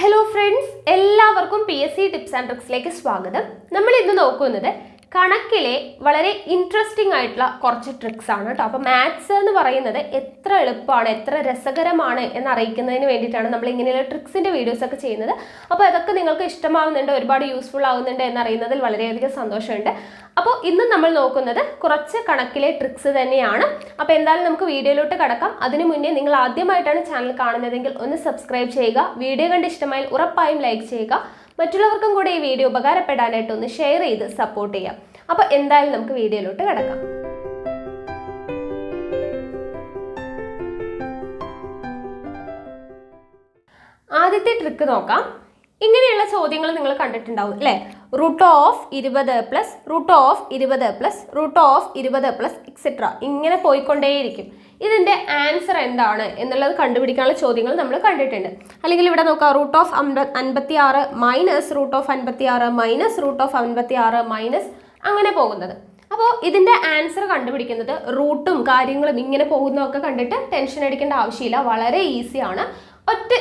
Hello friends, എല്ലാവർക്കും PSC tips and ട്രിക്സിലേക്ക് സ്വാഗതം. നമ്മൾ ഇന്ന് നോക്കുന്നത് കണക്കിലെ വളരെ ഇൻട്രസ്റ്റിംഗ് ആയിട്ടുള്ള കുറച്ച് ട്രിക്സ് ആണ് ട്ടോ. അപ്പോൾ മാത്സ് എന്ന് പറയുന്നത് എത്ര എളുപ്പമാണ്, എത്ര രസകരമാണ് എന്ന് അറിയിക്കുന്നതിന് വേണ്ടിയിട്ടാണ് നമ്മൾ ഇങ്ങനെയുള്ള ട്രിക്സിന്റെ വീഡിയോസ് ഒക്കെ ചെയ്യുന്നത്. അപ്പോൾ അതൊക്കെ നിങ്ങൾക്ക് ഇഷ്ടമാവുന്നുണ്ട്, ഒരുപാട് യൂസ്ഫുൾ ആവുന്നുണ്ട് എന്നറിയുന്നതിൽ വളരെയധികം സന്തോഷമുണ്ട്. അപ്പോൾ ഇന്ന് നമ്മൾ നോക്കുന്നത് കുറച്ച് കണക്കിലെ ട്രിക്സ് തന്നെയാണ്. അപ്പോൾ എന്തായാലും നമുക്ക് വീഡിയോയിലോട്ട് കടക്കാം. അതിനു മുന്നേ നിങ്ങൾ ആദ്യമായിട്ടാണ് ചാനൽ കാണുന്നതെങ്കിൽ ഒന്ന് സബ്സ്ക്രൈബ് ചെയ്യുക. വീഡിയോ കണ്ട് ഇഷ്ടമായാൽ ഉറപ്പായും ലൈക്ക് ചെയ്യുക. മറ്റുള്ളവർക്കും കൂടെ ഈ വീഡിയോ ഉപകാരപ്പെടാനായിട്ട് ഒന്ന് ഷെയർ ചെയ്ത് സപ്പോർട്ട് ചെയ്യാം. അപ്പോൾ എന്തായാലും നമുക്ക് വീഡിയോയിലോട്ട് കടക്കാം. ആദ്യത്തെ ട്രിക്ക് നോക്കാം. ഇങ്ങനെയുള്ള ചോദ്യങ്ങൾ നിങ്ങൾ കണ്ടിട്ടുണ്ടാവും അല്ലേ? Root of 20 plus root of 20 plus root of 20 plus etcetera ഇങ്ങനെ പോയിക്കൊണ്ടേയിരിക്കും. ഇതിൻ്റെ ആൻസർ എന്താണ് എന്നുള്ളത് കണ്ടുപിടിക്കാനുള്ള ചോദ്യങ്ങൾ നമ്മൾ കണ്ടിട്ടുണ്ട്. അല്ലെങ്കിൽ ഇവിടെ നോക്കാം, root of 56 minus root of 56 minus root of 56 minus അങ്ങനെ പോകുന്നത്. അപ്പോൾ ഇതിൻ്റെ ആൻസർ കണ്ടുപിടിക്കുന്നത് റൂട്ടും കാര്യങ്ങളും ഇങ്ങനെ പോകുന്നതൊക്കെ കണ്ടിട്ട് ടെൻഷൻ അടിക്കേണ്ട ആവശ്യമില്ല. വളരെ ഈസിയാണ്. ഒറ്റ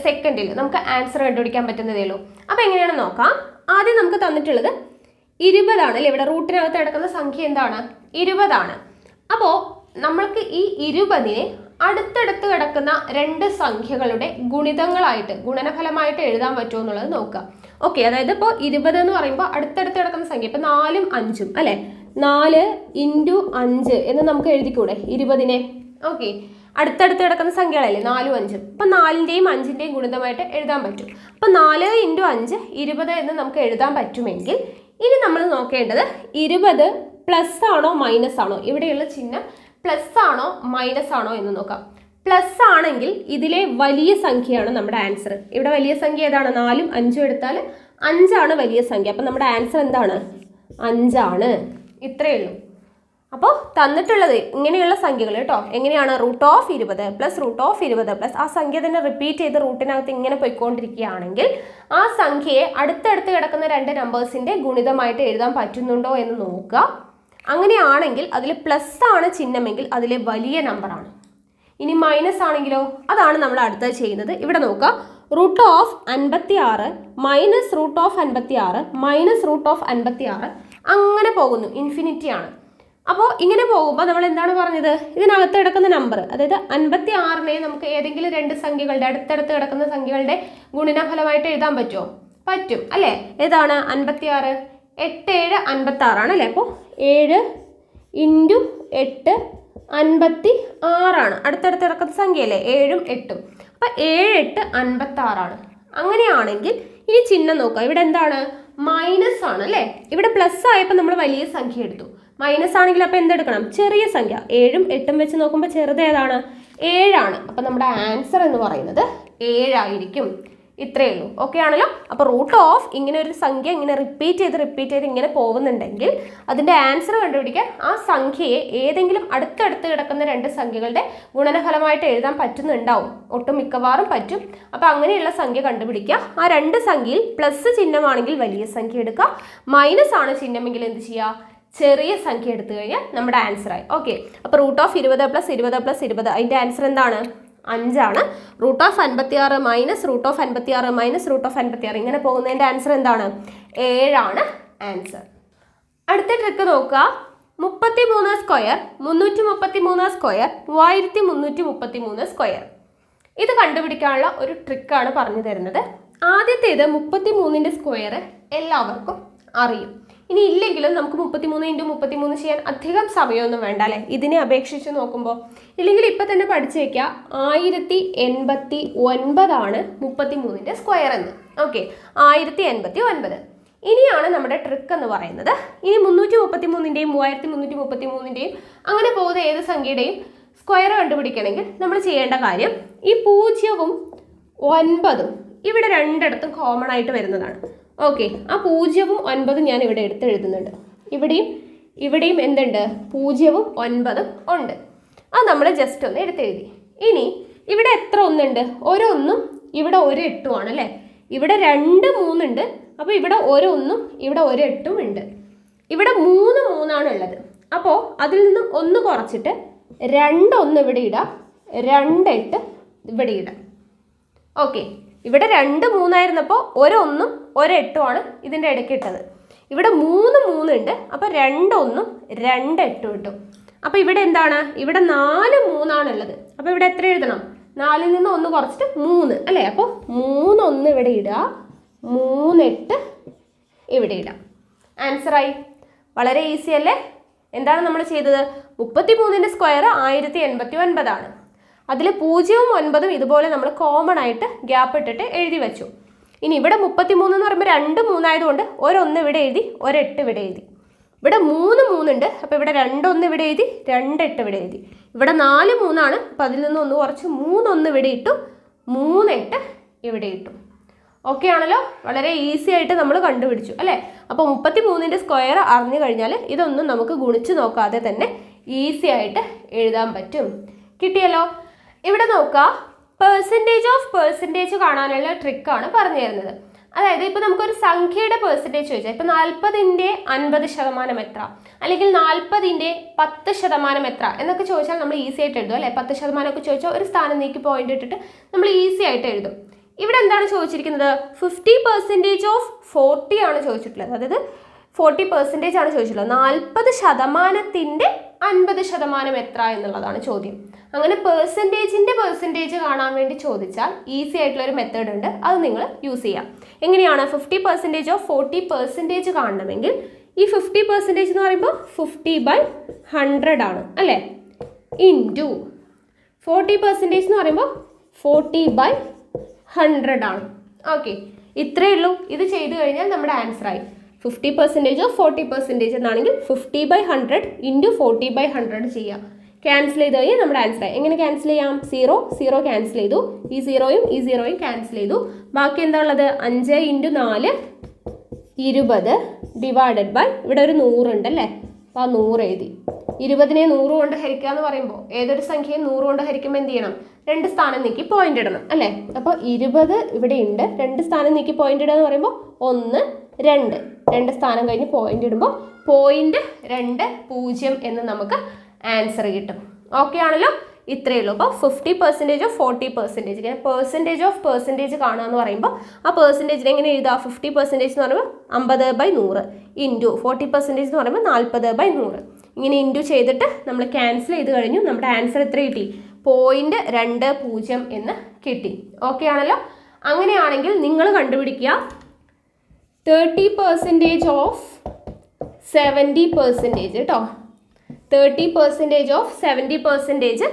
സെക്കൻഡിൽ നമുക്ക് ആൻസർ കണ്ടുപിടിക്കാൻ പറ്റുന്നതേ ഉള്ളൂ. അപ്പോൾ എങ്ങനെയാണെന്ന് നോക്കാം. ആദ്യം നമുക്ക് തന്നിട്ടുള്ളത് 20 ആണ് അല്ലേ? ഇവിടെ റൂട്ടിനകത്ത് കിടക്കുന്ന സംഖ്യ എന്താണ്? 20 ആണ്. അപ്പോൾ നമ്മൾക്ക് ഈ 20നെ അടുത്തടുത്ത് കിടക്കുന്ന രണ്ട് സംഖ്യകളുടെ ഗുണിതങ്ങളായിട്ട് ഗുണനഫലമായിട്ട് എഴുതാൻ പറ്റുമോ എന്നുള്ളത് നോക്കുക. ഓക്കെ, അതായത് ഇപ്പോൾ 20 എന്ന് പറയുമ്പോൾ അടുത്തടുത്ത് കിടക്കുന്ന സംഖ്യ ഇപ്പോൾ 4ഉം 5ഉം അല്ലേ? 4 × 5 എന്ന് നമുക്ക് എഴുതിക്കൂടെ 20നെ? ഓക്കെ, അടുത്തടുത്ത് കിടക്കുന്ന സംഖ്യകളല്ലേ 4ഉം 5ഉം. അപ്പം 4ൻ്റെയും 5ൻ്റെയും ഗുണിതമായിട്ട് എഴുതാൻ പറ്റും. അപ്പം 4 × 5 20 എന്ന് നമുക്ക് എഴുതാൻ പറ്റുമെങ്കിൽ ഇനി നമ്മൾ നോക്കേണ്ടത് 20 പ്ലസ് ആണോ മൈനസ് ആണോ, ഇവിടെയുള്ള ചിഹ്നം പ്ലസ് ആണോ മൈനസ് ആണോ എന്ന് നോക്കാം. പ്ലസ് ആണെങ്കിൽ ഇതിലെ വലിയ സംഖ്യയാണ് നമ്മുടെ ആൻസർ. ഇവിടെ വലിയ സംഖ്യ ഏതാണ്? 4ഉം 5ഉം എടുത്താൽ 5 വലിയ സംഖ്യ. അപ്പം നമ്മുടെ ആൻസർ എന്താണ്? 5. ഇത്രയേ ഉള്ളൂ. അപ്പോൾ തന്നിട്ടുള്ളത് ഇങ്ങനെയുള്ള സംഖ്യകൾ കേട്ടോ. എങ്ങനെയാണ്? Root of 20 plus root of 20 plus ആ സംഖ്യ തന്നെ റിപ്പീറ്റ് ചെയ്ത് റൂട്ടിനകത്ത് ഇങ്ങനെ പോയിക്കൊണ്ടിരിക്കുകയാണെങ്കിൽ ആ സംഖ്യയെ അടുത്തടുത്ത് കിടക്കുന്ന രണ്ട് നമ്പേഴ്സിൻ്റെ ഗുണിതമായിട്ട് എഴുതാൻ പറ്റുന്നുണ്ടോ എന്ന് നോക്കുക. അങ്ങനെയാണെങ്കിൽ അതിൽ പ്ലസ് ആണ് ചിഹ്നമെങ്കിൽ അതിലെ വലിയ നമ്പറാണ്. ഇനി മൈനസ് ആണെങ്കിലോ? അതാണ് നമ്മൾ അടുത്തത് ചെയ്യുന്നത്. ഇവിടെ നോക്കുക, root of 56 minus root of 56 minus root of 56 അങ്ങനെ പോകുന്നു, ഇൻഫിനിറ്റി ആണ്. അപ്പോൾ ഇങ്ങനെ പോകുമ്പോൾ നമ്മൾ എന്താണ് പറഞ്ഞത്? ഇതിനകത്ത് കിടക്കുന്ന നമ്പർ, അതായത് 56നെ നമുക്ക് ഏതെങ്കിലും രണ്ട് സംഖ്യകളുടെ അടുത്തടുത്ത് കിടക്കുന്ന സംഖ്യകളുടെ ഗുണനഫലമായിട്ട് എഴുതാൻ പറ്റുമോ? പറ്റും അല്ലേ? ഏതാണ് 56? 8 7 56 ആണ് അല്ലേ? അപ്പോൾ 7 × 8 56 അടുത്തടുത്ത് കിടക്കുന്ന സംഖ്യയല്ലേ 7ഉം 8ഉം. അപ്പോൾ 7 8 56. അങ്ങനെയാണെങ്കിൽ ഇനി ചിഹ്നം നോക്കുക. ഇവിടെ എന്താണ്? മൈനസ് ആണ് അല്ലേ? ഇവിടെ പ്ലസ് ആയപ്പോൾ നമ്മൾ വലിയ സംഖ്യ എടുത്തു. മൈനസ് ആണെങ്കിൽ അപ്പോൾ എന്തെടുക്കണം? ചെറിയ സംഖ്യ. 7ഉം 8ഉം വെച്ച് നോക്കുമ്പോൾ ചെറുത് ഏതാണ്? 7. അപ്പോൾ നമ്മുടെ ആൻസർ എന്ന് പറയുന്നത് 7 ആയിരിക്കും. ഇത്രയേ ഉള്ളൂ. ഓക്കെ ആണല്ലോ? അപ്പോൾ റൂട്ട് ഓഫ് ഇങ്ങനെ ഒരു സംഖ്യ ഇങ്ങനെ റിപ്പീറ്റ് ചെയ്ത് ഇങ്ങനെ പോകുന്നുണ്ടെങ്കിൽ അതിൻ്റെ ആൻസർ കണ്ടുപിടിക്കാൻ ആ സംഖ്യയെ ഏതെങ്കിലും അടുത്തടുത്ത് കിടക്കുന്ന രണ്ട് സംഖ്യകളുടെ ഗുണനഫലമായിട്ട് എഴുതാൻ പറ്റുന്നുണ്ടാവും. ഒട്ടും മിക്കവാറും പറ്റും. അപ്പോൾ അങ്ങനെയുള്ള സംഖ്യ കണ്ടുപിടിക്കുക. ആ രണ്ട് സംഖ്യയിൽ പ്ലസ് ചിഹ്നമാണെങ്കിൽ വലിയ സംഖ്യ എടുക്കുക, മൈനസ് ആണ് ചിഹ്നമെങ്കിൽ എന്ത് ചെയ്യുക? ചെറിയ സംഖ്യ എടുത്തു കഴിഞ്ഞാൽ നമ്മുടെ ആൻസറായി. ഓക്കെ, അപ്പോൾ റൂട്ട് ഓഫ് 20 പ്ലസ് 20 പ്ലസ് 20 അതിൻ്റെ ആൻസർ എന്താണ്? 5. Root of 56 minus root of 56 minus root of 56 ഇങ്ങനെ പോകുന്നതിൻ്റെ ആൻസർ എന്താണ്? 7 ആൻസർ. അടുത്ത ട്രിക്ക് നോക്കുക. 33 സ്ക്വയർ 333 സ്ക്വയർ 3333 സ്ക്വയർ. ഇത് കണ്ടുപിടിക്കാനുള്ള ഒരു ട്രിക്കാണ് പറഞ്ഞു തരുന്നത്. ആദ്യത്തേത് 33ൻ്റെ സ്ക്വയർ എല്ലാവർക്കും അറിയും. ഇനി ഇല്ലെങ്കിലും നമുക്ക് 33 × 33 ചെയ്യാൻ അധികം സമയമൊന്നും വേണ്ട അല്ലേ? ഇതിനെ അപേക്ഷിച്ച് നോക്കുമ്പോൾ. ഇല്ലെങ്കിൽ ഇപ്പം തന്നെ പഠിച്ചു വയ്ക്കുക, 1089 33ൻ്റെ സ്ക്വയർ എന്ന്. ഓക്കെ, 1089. ഇനിയാണ് നമ്മുടെ ട്രിക്ക് എന്ന് പറയുന്നത്. ഇനി 333ൻ്റെയും 3333ൻ്റെയും അങ്ങനെ പോകുന്ന ഏത് സംഖ്യയുടെയും സ്ക്വയർ കണ്ടുപിടിക്കണമെങ്കിൽ നമ്മൾ ചെയ്യേണ്ട കാര്യം, ഈ 0ഉം 9ഉം ഇവിടെ രണ്ടിടത്തും കോമൺ ആയിട്ട് വരുന്നതാണ്. ഓക്കെ, ആ 0ഉം 9ഉം ഞാൻ ഇവിടെ എടുത്ത് എഴുതുന്നുണ്ട്. ഇവിടെയും എന്തുണ്ട്? 0ഉം 9ഉം ഉണ്ട്. അത് നമ്മൾ ജസ്റ്റ് ഒന്ന് എടുത്തെഴുതി. ഇനി ഇവിടെ എത്ര ഒന്നുണ്ട്? ഒരു 1ഉം ഇവിടെ ഒരു 8ഉം ആണ് അല്ലേ? ഇവിടെ 2 3 ഉണ്ട്. അപ്പോൾ ഇവിടെ ഒരു 1ഉം ഇവിടെ ഒരു 8ഉം ഉണ്ട്. ഇവിടെ 3 3 ഉള്ളത്. അപ്പോൾ അതിൽ നിന്നും 1 കുറച്ചിട്ട് 2 1 ഇവിടെ ഇടാം, 2 8 ഇവിടെ ഇടാം. ഓക്കെ, ഇവിടെ 2 3 ആയിരുന്നപ്പോൾ ഒരു 1ഉം ഒരു 8ഉമാണ് ഇതിൻ്റെ ഇടയ്ക്ക് ഇട്ടത്. ഇവിടെ 3 3 ഉണ്ട്, അപ്പോൾ 2 1ഉം 2 8ഉം കിട്ടും. അപ്പോൾ ഇവിടെ എന്താണ്? ഇവിടെ 4 3 ആണുള്ളത്. അപ്പോൾ ഇവിടെ എത്ര എഴുതണം? 4ൽ നിന്ന് 1 കുറച്ചിട്ട് 3 അല്ലേ? അപ്പോൾ 3 1 ഇവിടെ ഇടുക, 3 8 ഇവിടെ ഇടാം. ആൻസറായി. വളരെ ഈസി അല്ലേ? എന്താണ് നമ്മൾ ചെയ്തത്? 33ൻ്റെ സ്ക്വയർ 1089 ആണ്. അതിൽ 0ഉം 9ഉം ഇതുപോലെ നമ്മൾ കോമൺ ആയിട്ട് ഗ്യാപ്പ് ഇട്ടിട്ട് എഴുതി വെച്ചു. ഇനി ഇവിടെ 33 എന്ന് പറയുമ്പോൾ 2 3 ആയതുകൊണ്ട് ഒരു 1 ഇവിടെ എഴുതി, ഒരു 8 ഇവിടെ എഴുതി. ഇവിടെ 3 3 ഉണ്ട്, അപ്പോൾ ഇവിടെ 2 1 ഇവിടെ എഴുതി, 2 8 ഇവിടെ എഴുതി. ഇവിടെ 4 3 ആണ്, അപ്പോൾ അതിൽ നിന്ന് 1 കുറച്ച് 3 1 ഇവിടെ ഇട്ടു, 3 8 ഇവിടെ ഇട്ടു. ഓക്കെ ആണല്ലോ? വളരെ ഈസി ആയിട്ട് നമ്മൾ കണ്ടുപിടിച്ചു അല്ലേ? അപ്പോൾ 33ൻ്റെ സ്ക്വയർ അറിഞ്ഞു കഴിഞ്ഞാൽ ഇതൊന്നും നമുക്ക് ഗുണിച്ച് നോക്കാതെ തന്നെ ഈസി ആയിട്ട് എഴുതാൻ പറ്റും. കിട്ടിയല്ലോ? ഇവിടെ നോക്കുക, പെർസെൻറ്റേജ് കാണാനുള്ള ട്രിക്കാണ് പറഞ്ഞു തരുന്നത്. അതായത് ഇപ്പോൾ നമുക്കൊരു സംഖ്യയുടെ പെർസെൻറ്റേജ് ചോദിച്ചാൽ, ഇപ്പോൾ 40ൻ്റെ 50% എത്ര, അല്ലെങ്കിൽ 40ൻ്റെ 10% എത്ര എന്നൊക്കെ ചോദിച്ചാൽ നമ്മൾ ഈസി ആയിട്ട് എഴുതും അല്ലേ? 10% ഒക്കെ ചോദിച്ചാൽ ഒരു സ്ഥാനം നീക്കി പോയിന്റ് ഇട്ടിട്ട് നമ്മൾ ഈസി ആയിട്ട് എഴുതും. ഇവിടെ എന്താണ് ചോദിച്ചിരിക്കുന്നത്? 50% ഓഫ് 40 ആണ് ചോദിച്ചിട്ടുള്ളത്. അതായത് 40% ആണ് ചോദിച്ചിട്ടുള്ളത്. 40%ൻ്റെ 50% എത്ര എന്നുള്ളതാണ് ചോദ്യം. അങ്ങനെ പെർസെൻറ്റേജ് കാണാൻ വേണ്ടി ചോദിച്ചാൽ ഈസി ആയിട്ടുള്ള ഒരു മെത്തേഡ് ഉണ്ട്, അത് നിങ്ങൾ യൂസ് ചെയ്യാം. എങ്ങനെയാണ്? 50% ഓഫ് 40% കാണണമെങ്കിൽ ഈ 50% എന്ന് പറയുമ്പോൾ 50/100 ആണ് അല്ലേ? ഇൻറ്റു 40% എന്ന് പറയുമ്പോൾ 40/100 ആണ്. ഓക്കെ, ഇത്രയേ ഉള്ളൂ. ഇത് ചെയ്തു കഴിഞ്ഞാൽ നമ്മുടെ ആൻസറായി. 50% ഓഫ് 40% എന്നാണെങ്കിൽ 50/100 ഇൻറ്റു 40/100 ചെയ്യാം. ക്യാൻസൽ ചെയ്ത് കഴിഞ്ഞാൽ നമ്മുടെ ആൻസറായി. എങ്ങനെ ക്യാൻസൽ ചെയ്യാം? 0 0 ക്യാൻസൽ ചെയ്തു, ഈ 0യും ക്യാൻസൽ ചെയ്തു. ബാക്കി എന്താ ഉള്ളത്? 5 × 4 20 ഡിവൈഡഡ് ബൈ, ഇവിടെ ഒരു 100 ഉണ്ട് അല്ലേ? അപ്പോൾ ആ 100 എഴുതി. 20നെ 100 കൊണ്ട് ഹരിക്കുക എന്ന് പറയുമ്പോൾ ഏതൊരു സംഖ്യയും 100 കൊണ്ട് ഹരിക്കുമ്പോൾ എന്ത് ചെയ്യണം? 2 സ്ഥാനം നീക്കി പോയിന്റ് ഇടണം അല്ലേ? അപ്പോൾ 20 ഇവിടെ ഉണ്ട്, 2 സ്ഥാനം നീക്കി പോയിന്റ് ഇടുക എന്ന് പറയുമ്പോൾ 1 2 2 സ്ഥാനം കഴിഞ്ഞ് പോയിന്റ് ഇടുമ്പോൾ 0.20 എന്ന് നമുക്ക് ആൻസർ കിട്ടും. ഓക്കെ ആണല്ലോ? ഇത്രയേ ഉള്ളൂ. അപ്പോൾ 50% ഓഫ് 40%, ഇങ്ങനെ പെർസെൻറ്റേജ് കാണുക എന്ന് പറയുമ്പോൾ ആ പെർസെൻറ്റേജിനെ എങ്ങനെ എഴുതുക? 50% എന്ന് പറയുമ്പോൾ 50/100 ഇൻറ്റു 40% എന്ന് പറയുമ്പോൾ 40/100. ഇങ്ങനെ ഇൻറ്റു ചെയ്തിട്ട് നമ്മൾ ക്യാൻസൽ ചെയ്ത് കഴിഞ്ഞു. നമ്മുടെ ആൻസർ എത്ര കിട്ടി? 0.20 എന്ന് കിട്ടി. ഓക്കെ ആണല്ലോ? അങ്ങനെയാണെങ്കിൽ നിങ്ങൾ കണ്ടുപിടിക്കുക 30% ഓഫ് 70% കേട്ടോ. 30% ഓഫ് 70%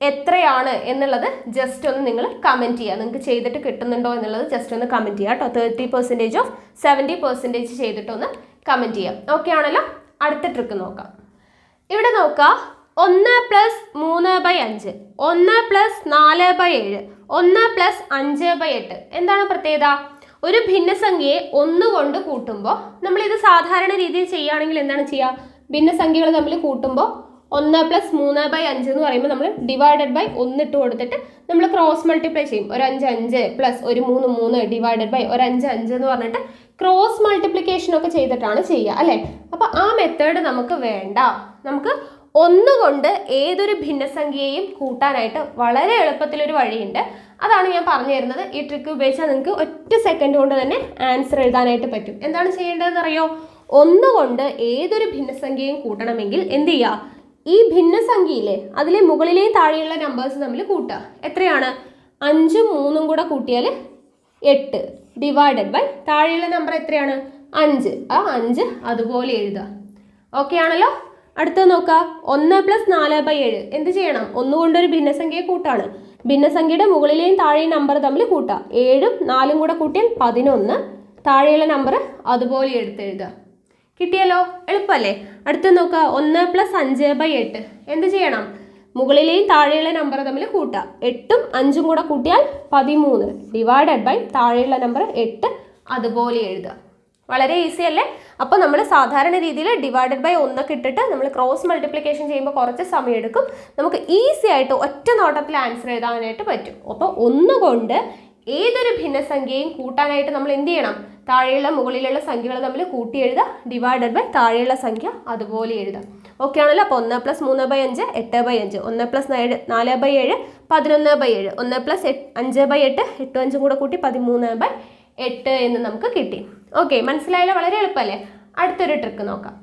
എത്രയാണ് എന്നുള്ളത് ജസ്റ്റ് ഒന്ന് നിങ്ങൾ കമൻറ്റ് ചെയ്യുക. നിങ്ങൾക്ക് ചെയ്തിട്ട് കിട്ടുന്നുണ്ടോ എന്നുള്ളത് ജസ്റ്റ് ഒന്ന് കമൻറ്റ് ചെയ്യുക കേട്ടോ. 30% ഓഫ് 70% ചെയ്തിട്ടൊന്ന് കമൻറ്റ് ചെയ്യാം. ഓക്കെ ആണല്ലോ? അടുത്ത ട്രിക്ക് നോക്കാം. ഇവിടെ നോക്കുക, 1 + 3/5, 1 + 4/7, 1 + 5/8. എന്താണ് പ്രത്യേകത? ഒരു ഭിന്നസംഖ്യയെ 1 കൊണ്ട് കൂട്ടുമ്പോൾ, നമ്മളിത് സാധാരണ രീതിയിൽ ചെയ്യുകയാണെങ്കിൽ എന്താണ് ചെയ്യുക? ഭിന്നസംഖ്യകൾ തമ്മിൽ കൂട്ടുമ്പോൾ 1 + 3/5 എന്ന് പറയുമ്പോൾ നമ്മൾ ഡിവൈഡഡ് ബൈ 1 ഇട്ട് കൊടുത്തിട്ട് നമ്മൾ ക്രോസ് മൾട്ടിപ്ലൈ ചെയ്യും. ഒരു 5 5 പ്ലസ് ഒരു 3 3 ഡിവൈഡഡ് ബൈ ഒരു 5 5 എന്ന് പറഞ്ഞിട്ട് ക്രോസ് മൾട്ടിപ്ലിക്കേഷൻ ഒക്കെ ചെയ്തിട്ടാണ് ചെയ്യുക അല്ലേ? അപ്പോൾ ആ മെത്തേഡ് നമുക്ക് വേണ്ട. നമുക്ക് 1 കൊണ്ട് ഏതൊരു ഭിന്നസംഖ്യയെയും കൂട്ടാനായിട്ട് വളരെ എളുപ്പത്തിലൊരു വഴിയുണ്ട്. അതാണ് ഞാൻ പറഞ്ഞു തരുന്നത്. ഈ ട്രിക്ക് ഉപയോഗിച്ചാൽ നിങ്ങൾക്ക് ഒറ്റ സെക്കൻഡ് കൊണ്ട് തന്നെ ആൻസർ എഴുതാനായിട്ട് പറ്റും. എന്താണ് ചെയ്യേണ്ടതെന്ന് അറിയോ? 1 കൊണ്ട് ഏതൊരു ഭിന്നസംഖ്യയും കൂട്ടണമെങ്കിൽ എന്ത് ചെയ്യുക? ഈ ഭിന്നസംഖ്യയിലെ അതിലെ മുകളിലെയും താഴെയുള്ള നമ്പേഴ്സ് തമ്മിൽ കൂട്ടുക. എത്രയാണ്? 5ഉം 3ഉം കൂടെ കൂട്ടിയാൽ 8 ഡിവൈഡഡ് ബൈ താഴെയുള്ള നമ്പർ എത്രയാണ്? 5. ആ 5 അതുപോലെ എഴുതുക. ഓക്കെ ആണല്ലോ? അടുത്തത് നോക്കുക, 1 + 4/7. എന്ത് ചെയ്യണം? 1 കൊണ്ടൊരു ഭിന്നസംഖ്യയെ കൂട്ടാണ്. ഭിന്നസംഖ്യയുടെ മുകളിലെയും താഴെയും നമ്പർ തമ്മിൽ കൂട്ടുക. 7ഉം 4ഉം കൂടെ കൂട്ടിയാൽ 11. താഴെയുള്ള നമ്പർ അതുപോലെ എടുത്തെഴുതുക. കിട്ടിയല്ലോ? എളുപ്പമല്ലേ? അടുത്ത് നോക്കുക, 1 + 5/8. എന്ത് ചെയ്യണം? മുകളിലെയും താഴെയുള്ള നമ്പർ തമ്മിൽ കൂട്ടുക. 8ഉം 5ഉം കൂടെ കൂട്ടിയാൽ 13 ഡിവൈഡഡ് ബൈ താഴെയുള്ള നമ്പർ 8 അതുപോലെ എഴുതുക. വളരെ ഈസി അല്ലേ? അപ്പോൾ നമ്മൾ സാധാരണ രീതിയിൽ ഡിവൈഡഡ് ബൈ 1 ഒക്കെ ഇട്ടിട്ട് നമ്മൾ ക്രോസ് മൾട്ടിപ്ലിക്കേഷൻ ചെയ്യുമ്പോൾ കുറച്ച് സമയം എടുക്കും. നമുക്ക് ഈസി ആയിട്ട് ഒറ്റ നോട്ടത്തിൽ ആൻസർ എഴുതാനായിട്ട് പറ്റും. അപ്പോൾ 1 കൊണ്ട് ഏതൊരു ഭിന്നസംഖ്യയും കൂട്ടാനായിട്ട് നമ്മൾ എന്ത് ചെയ്യണം? താഴെയുള്ള മുകളിലുള്ള സംഖ്യകൾ തമ്മിൽ കൂട്ടി എഴുതുക, ഡിവൈഡഡ് ബൈ താഴെയുള്ള സംഖ്യ അതുപോലെ എഴുതാം. ഓക്കെ ആണല്ലോ. അപ്പോൾ 1+3/5 8/5, 1+4/7 11/7, 1+5/8 8 5 കൂടെ കൂട്ടി 13/8 എന്ന് നമുക്ക് കിട്ടി. ഓക്കെ, മനസ്സിലായാലോ? വളരെ എളുപ്പമല്ലേ? അടുത്തൊരു ട്രിക്ക് നോക്കാം.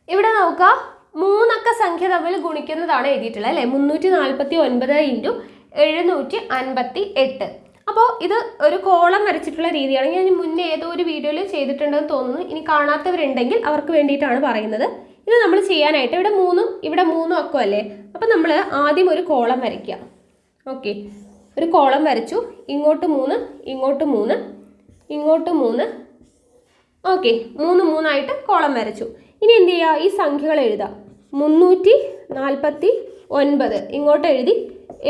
ഇവിടെ നോക്കുക, 3 അക്ക സംഖ്യ തമ്മിൽ ഗുണിക്കുന്നതാണ് എഴുതിയിട്ടുള്ളത് അല്ലേ. 349 × 758. അപ്പോൾ ഇത് ഒരു കോളം വരച്ചിട്ടുള്ള രീതിയാണ്. ഞാൻ മുന്നേ ഏതോ ഒരു വീഡിയോയിൽ ചെയ്തിട്ടുണ്ടെന്ന് തോന്നുന്നു. ഇനി കാണാത്തവരുണ്ടെങ്കിൽ അവർക്ക് വേണ്ടിയിട്ടാണ് പറയുന്നത്. ഇത് നമ്മൾ ചെയ്യാനായിട്ട് ഇവിടെ 3 അക്കം അല്ലേ. അപ്പം നമ്മൾ ആദ്യം ഒരു കോളം വരയ്ക്കുക. ഓക്കെ, ഒരു കോളം വരച്ചു. ഇങ്ങോട്ട് 3, ഇങ്ങോട്ട് 3, ഇങ്ങോട്ട് 3. ഓക്കെ, 3 ആയിട്ട് കോളം വരച്ചു. ഇനി എന്ത് ചെയ്യുക? ഈ സംഖ്യകൾ എഴുതാം. 349 ഇങ്ങോട്ട് എഴുതി,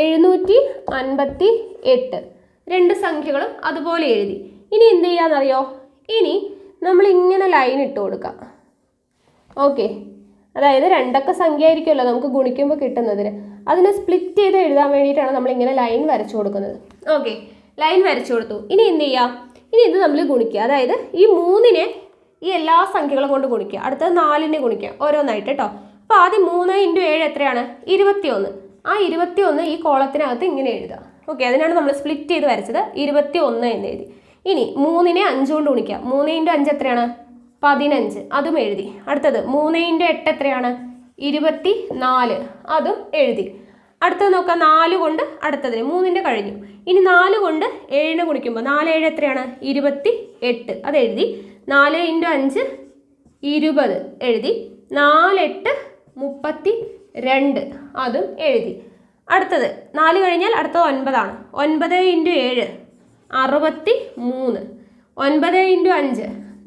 758 2 സംഖ്യകളും അതുപോലെ എഴുതി. ഇനി എന്ത് ചെയ്യാന്നറിയോ? ഇനി നമ്മൾ ഇങ്ങനെ ലൈൻ ഇട്ട് കൊടുക്കാം. ഓക്കെ, അതായത് 2 അക്ക സംഖ്യ ആയിരിക്കുമല്ലോ നമുക്ക് ഗുണിക്കുമ്പോൾ കിട്ടുന്നതിന്. അതിനെ സ്പ്ലിറ്റ് ചെയ്ത് എഴുതാൻ വേണ്ടിയിട്ടാണ് നമ്മളിങ്ങനെ ലൈൻ വരച്ചു കൊടുക്കുന്നത്. ഓക്കെ, ലൈൻ വരച്ചു കൊടുത്തു. ഇനി എന്ത് ചെയ്യുക? ഇനി ഇത് നമ്മൾ ഗുണിക്കുക. അതായത് ഈ 3നെ ഈ എല്ലാ സംഖ്യകളും കൊണ്ട് ഗുണിക്കുക. അടുത്തത് 4നെ ഗുണിക്കുക ഓരോന്നായിട്ട് കേട്ടോ. അപ്പോൾ ആദ്യം 3 × 7 എത്രയാണ്? 21. ആ 21 ഈ കോളത്തിനകത്ത് ഇങ്ങനെ എഴുതുക. ഓക്കെ, അതിനാണ് നമ്മൾ സ്പ്ലിറ്റ് ചെയ്ത് വരച്ചത്. 21 എന്ന് എഴുതി. ഇനി 3നെ 5 കൊണ്ട് ഗുണിക്കുക. 3 × 5 എത്രയാണ്? 15. അതും എഴുതി. അടുത്തത് 3 × 8 എത്രയാണ്? 24. അതും എഴുതി. അടുത്തത് നോക്കാം, 4 കൊണ്ട് അടുത്തതിന് 3ൻ്റെ കഴിഞ്ഞു. ഇനി 4 കൊണ്ട് 7നെ ഗുണിക്കുമ്പോൾ 4 7 എത്രയാണ്? 28. അത് എഴുതി. 4 × 5 20 എഴുതി. 4 8 32. അതും എഴുതി. അടുത്തത് 4 കഴിഞ്ഞാൽ അടുത്തത് 9 ആണ്. 9 × 7 63. 9 × 5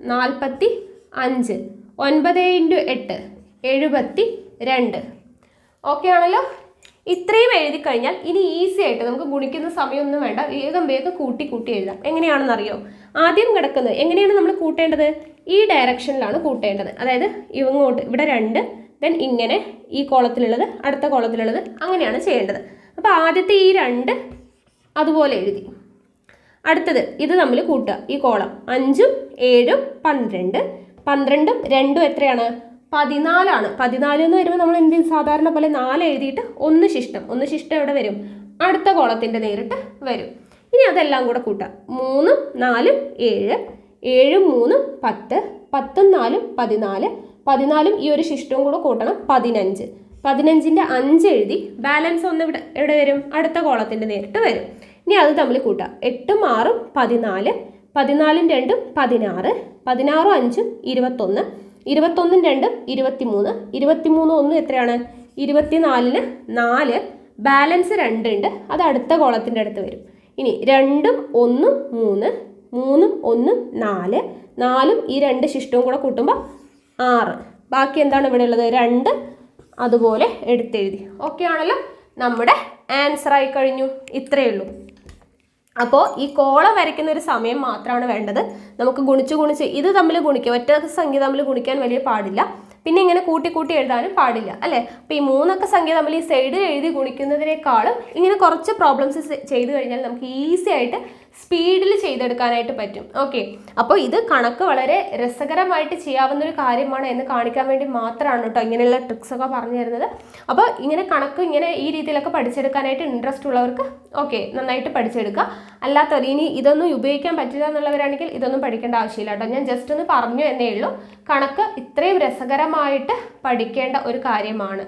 45. 9 × 8 72. ഓക്കെ ആണല്ലോ. ഇത്രയും എഴുതി കഴിഞ്ഞാൽ ഇനി ഈസി ആയിട്ട് നമുക്ക് ഗുണിക്കുന്ന സമയമൊന്നും വേണ്ട, വേഗം കൂട്ടി എഴുതാം. എങ്ങനെയാണെന്നറിയോ? ആദ്യം കിടക്കുന്നത് എങ്ങനെയാണ് നമ്മൾ കൂട്ടേണ്ടത്? ഈ ഡയറക്ഷനിലാണ് കൂട്ടേണ്ടത്. അതായത് ഇങ്ങോട്ട് ഇവിടെ 2, ദെൻ ഇങ്ങനെ ഈ കോളത്തിലുള്ളത് അടുത്ത കോളത്തിലുള്ളത്, അങ്ങനെയാണ് ചെയ്യേണ്ടത്. അപ്പോൾ ആദ്യത്തെ ഈ 2 അതുപോലെ എഴുതി. അടുത്തത് ഇത് നമ്മൾ കൂട്ടുക. ഈ കോളം 5ഉം 7ഉം 12. 12ഉം 2ഉം എത്രയാണ്? 14 ആണ്. 14 എന്ന് വരുമ്പോൾ നമ്മൾ എന്ത് സാധാരണ പോലെ 4 എഴുതിയിട്ട് 1 ശിഷ്ടം എവിടെ വരും? അടുത്ത കോളത്തിൻ്റെ നേരിട്ട് വരും. ഇനി അതെല്ലാം കൂടെ കൂട്ടാം. 3ഉം 4ഉം 7, 7ഉം 3ഉം 10, 10ഉം 4ഉം 14, 14ഉം ഈ ഒരു ശിഷ്ടവും കൂടെ കൂട്ടണം 15. 15ൻ്റെ 5 എഴുതി. ബാലൻസ് 1 എവിടെ വരും? അടുത്ത കോളത്തിൻ്റെ നേരിട്ട് വരും. ഇനി അത് തമ്മിൽ കൂട്ടാം. 8ഉം 6ഉം 14, 14ഉം 2ഉം 16, 16ഉം 5ഉം 21, 21ഉം 2ഉം 23, 23ഉം 1 എത്രയാണ്? 24ന് 4, ബാലൻസ് 2 ഉണ്ട്. അത് അടുത്ത കോളത്തിൻ്റെ അടുത്ത് വരും. ഇനി 2ഉം 1ഉം 3, 3ഉം 1ഉം 4, 4ഉം ഈ 2 ശിഷ്ടവും കൂടെ കൂട്ടുമ്പോൾ 6. ബാക്കി എന്താണ് ഇവിടെ ഉള്ളത്? 2 അതുപോലെ എടുത്തെഴുതി. ഓക്കെ ആണല്ലോ. നമ്മുടെ ആൻസർ ആയി കഴിഞ്ഞു. ഇത്രയേ ഉള്ളൂ. അപ്പോൾ ഈ കോളം വരയ്ക്കുന്ന ഒരു സമയം മാത്രമാണ് വേണ്ടത്. നമുക്ക് ഗുണിച്ച് ഇത് തമ്മിൽ ഗുണിക്കുക. ഒറ്റ സംഖ്യ തമ്മിൽ ഗുണിക്കാൻ വലിയ പാടില്ല. പിന്നെ ഇങ്ങനെ കൂട്ടി എഴുതാനും പാടില്ല അല്ലേ. അപ്പോൾ ഈ 3 അക്ക സംഖ്യ തമ്മിൽ ഈ സൈഡിൽ എഴുതി ഗുണിക്കുന്നതിനേക്കാളും ഇങ്ങനെ കുറച്ച് പ്രോബ്ലംസ് ചെയ്ത് കഴിഞ്ഞാൽ നമുക്ക് ഈസി ആയിട്ട് സ്പീഡിൽ ചെയ്തെടുക്കാനായിട്ട് പറ്റും. ഓക്കെ, അപ്പോൾ ഇത് കണക്ക് വളരെ രസകരമായിട്ട് ചെയ്യാവുന്ന ഒരു കാര്യമാണ് എന്ന് കാണിക്കാൻ വേണ്ടി മാത്രമാണ് കേട്ടോ ഇങ്ങനെയുള്ള ട്രിക്സ് ഒക്കെ പറഞ്ഞു തരുന്നത്. അപ്പോൾ ഇങ്ങനെ കണക്ക് ഇങ്ങനെ ഈ രീതിയിലൊക്കെ പഠിച്ചെടുക്കാനായിട്ട് ഇൻട്രസ്റ്റ് ഉള്ളവർക്ക് ഓക്കെ നന്നായിട്ട് പഠിച്ചെടുക്കുക. അല്ലാത്തവർ ഇനി ഇതൊന്നും ഉപയോഗിക്കാൻ പറ്റില്ല എന്നുള്ളവരാണെങ്കിൽ ഇതൊന്നും പഠിക്കേണ്ട ആവശ്യമില്ല കേട്ടോ. ഞാൻ ജസ്റ്റ് ഒന്ന് പറഞ്ഞു എന്നേ ഉള്ളൂ. കണക്ക് ഇത്രയും രസകരമായിട്ട് പഠിക്കേണ്ട ഒരു കാര്യമാണ്.